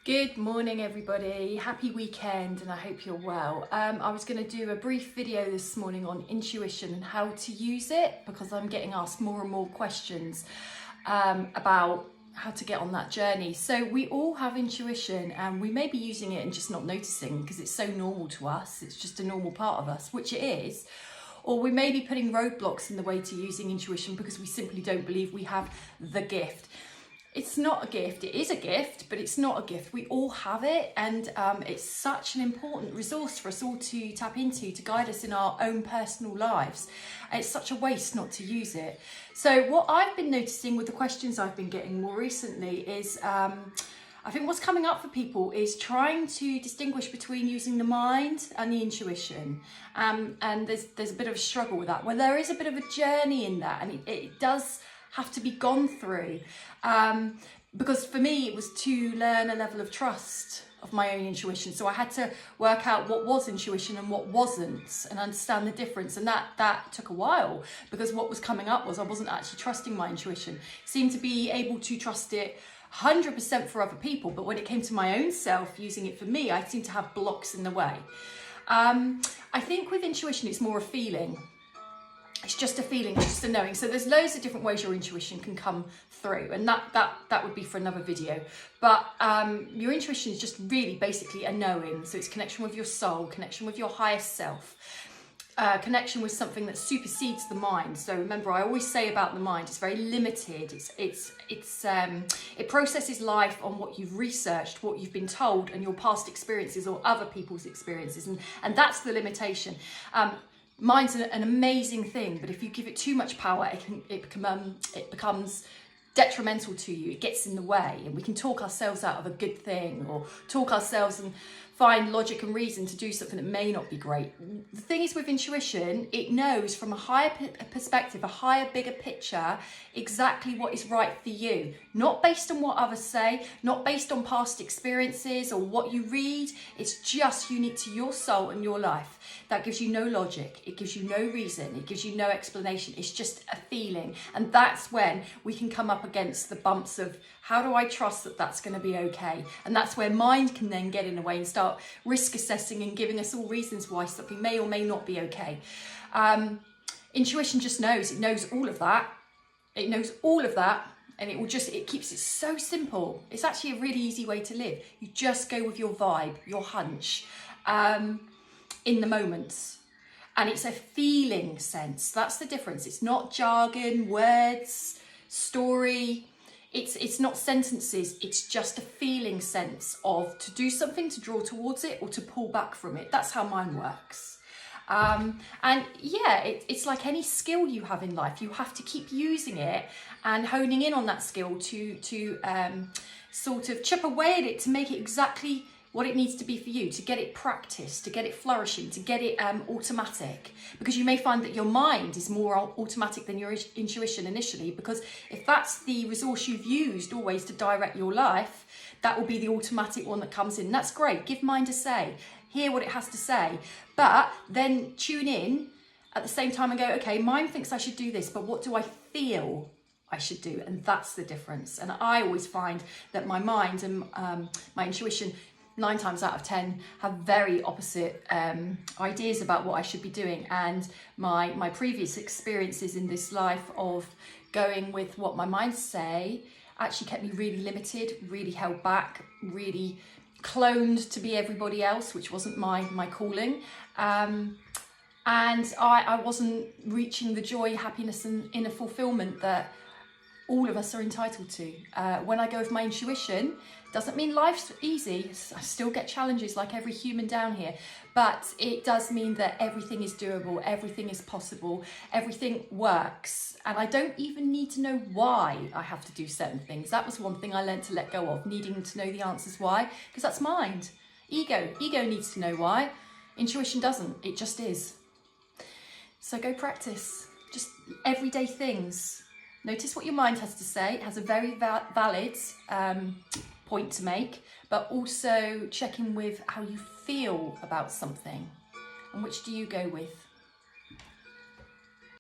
Good morning everybody, happy weekend and I hope you're well. I was going to do a brief video this morning on intuition and how to use it because I'm getting asked more and more questions about how to get on that journey. So we all have intuition and we may be using it and just not noticing because it's so normal to us, it's just a normal part of us, which it is. Or we may be putting roadblocks in the way to using intuition because we simply don't believe we have the gift. It's not a gift, it is a gift, but it's not a gift. We all have it, and it's such an important resource for us all to tap into to guide us in our own personal lives. And it's such a waste not to use it. So what I've been noticing with the questions I've been getting more recently is, I think what's coming up for people is trying to distinguish between using the mind and the intuition. And there's a bit of a struggle with that. Well, there is a bit of a journey in that, and it does have to be gone through, because for me it was to learn a level of trust of my own intuition. So I had to work out what was intuition and what wasn't, and understand the difference. And that took a while, because what was coming up was I wasn't actually trusting my intuition. Seemed to be able to trust it 100% for other people, but when it came to my own self, using it for me, I seemed to have blocks in the way. I think with intuition it's more a feeling. It's just a feeling, it's just a knowing. So there's loads of different ways your intuition can come through, and that would be for another video. But your intuition is just really basically a knowing. So it's connection with your soul, connection with your highest self, connection with something that supersedes the mind. So remember, I always say about the mind, it's very limited. It processes life on what you've researched, what you've been told, and your past experiences or other people's experiences, and that's the limitation. Mind's an amazing thing, but if you give it too much power, it becomes detrimental to you. It gets in the way, and we can talk ourselves out of a good thing, or talk ourselves and find logic and reason to do something that may not be great. The thing is with intuition, it knows from a higher perspective, a higher, bigger picture, exactly what is right for you. Not based on what others say, not based on past experiences or what you read. It's just unique to your soul and your life. That gives you no logic, it gives you no reason, it gives you no explanation. It's just a feeling. And that's when we can come up against the bumps of, how do I trust that that's going to be okay? And that's where mind can then get in the way and start risk assessing and giving us all reasons why something may or may not be okay. Intuition just knows, it knows all of that. It knows all of that, and it keeps it so simple. It's actually a really easy way to live. You just go with your vibe, your hunch, in the moments. And it's a feeling sense. That's the difference. It's not jargon, words, story. It's not sentences, it's just a feeling sense of to do something, to draw towards it, or to pull back from it. That's how mine works. And yeah, it's like any skill you have in life. You have to keep using it and honing in on that skill to sort of chip away at it to make it exactly what it needs to be for you, to get it practiced, to get it flourishing, to get it automatic. Because you may find that your mind is more automatic than your intuition initially, because if that's the resource you've used always to direct your life, that will be the automatic one that comes in. That's great, give mind a say, hear what it has to say, but then tune in at the same time and go, okay, mind thinks I should do this, but what do I feel I should do? And that's the difference. And I always find that my mind and my intuition 9 times out of 10 have very opposite ideas about what I should be doing. And my previous experiences in this life of going with what my mind say actually kept me really limited, really held back, really cloned to be everybody else, which wasn't my calling. And I wasn't reaching the joy, happiness and inner fulfillment that all of us are entitled to. When I go with my intuition, doesn't mean life's easy. I still get challenges like every human down here, but it does mean that everything is doable, everything is possible, everything works. And I don't even need to know why I have to do certain things. That was one thing I learned to let go of, needing to know the answers why, because that's mind. Ego needs to know why. Intuition doesn't, it just is. So go practice, just everyday things. Notice what your mind has to say. It has a very valid point to make, but also check in with how you feel about something, and which do you go with.